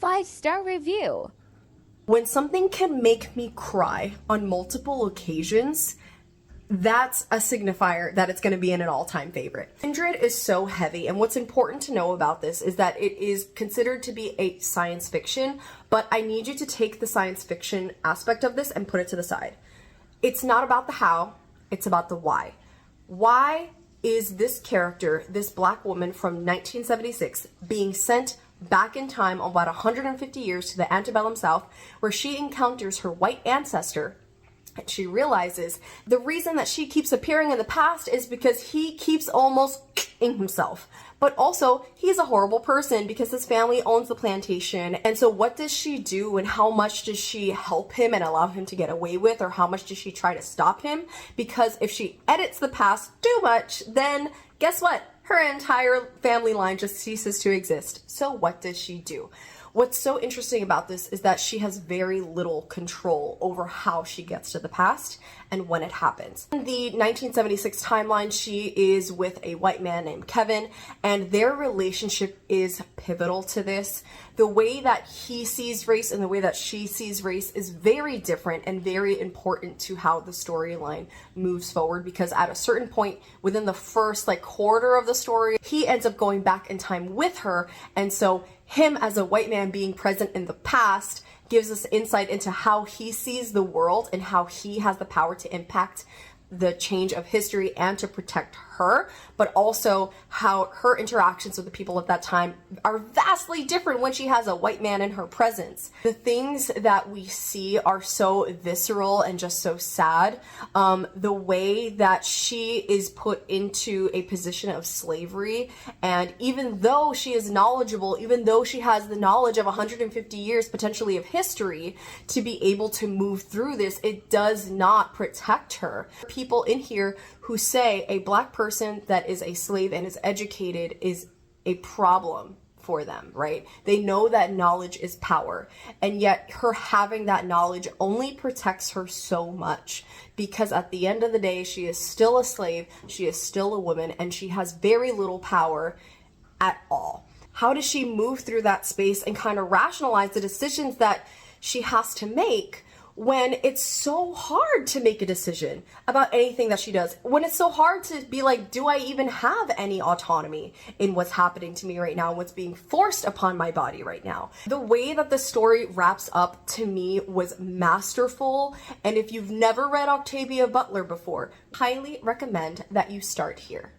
5-star review. When something can make me cry on multiple occasions, that's a signifier that it's going to be an all-time favorite. Kindred is so heavy, and what's important to know about this is that it is considered to be a science fiction, but I need you to take the science fiction aspect of this and put it to the side. It's not about the how, it's about the why. Why is this character, this black woman from 1976, being sent back in time about 150 years to the antebellum South, where she encounters her white ancestor, and she realizes the reason that she keeps appearing in the past is because he keeps almost killing himself. But also, he's a horrible person because his family owns the plantation. And so what does she do, and how much does she help him and allow him to get away with, or how much does she try to stop him? Because if she edits the past too much, then guess what? Her entire family line just ceases to exist. So what does she do? What's so interesting about this is that she has very little control over how she gets to the past and when it happens. In the 1976 timeline, she is with a white man named Kevin, and their relationship is pivotal to this. The way that he sees race and the way that she sees race is very different and very important to how the storyline moves forward, because at a certain point within the first quarter of the story, he ends up going back in time with her, and so him as a white man being present in the past gives us insight into how he sees the world and how he has the power to impact the change of history and to protect her, but also how her interactions with the people at that time are vastly different when she has a white man in her presence. The things that we see are so visceral and just so sad. The way that she is put into a position of slavery, and even though she is knowledgeable, even though she has the knowledge of 150 years potentially of history to be able to move through this, it does not protect her. People in here who say a black person that is a slave and is educated is a problem for them, right? They know that knowledge is power, and yet her having that knowledge only protects her so much, because at the end of the day, she is still a slave, she is still a woman, and she has very little power at all. How does she move through that space and kind of rationalize the decisions that she has to make when it's so hard to make a decision about anything that she does? When it's so hard to be like, do I even have any autonomy in what's happening to me right now, what's being forced upon my body right now? The way that the story wraps up to me was masterful, and if you've never read Octavia Butler before, highly recommend that you start here.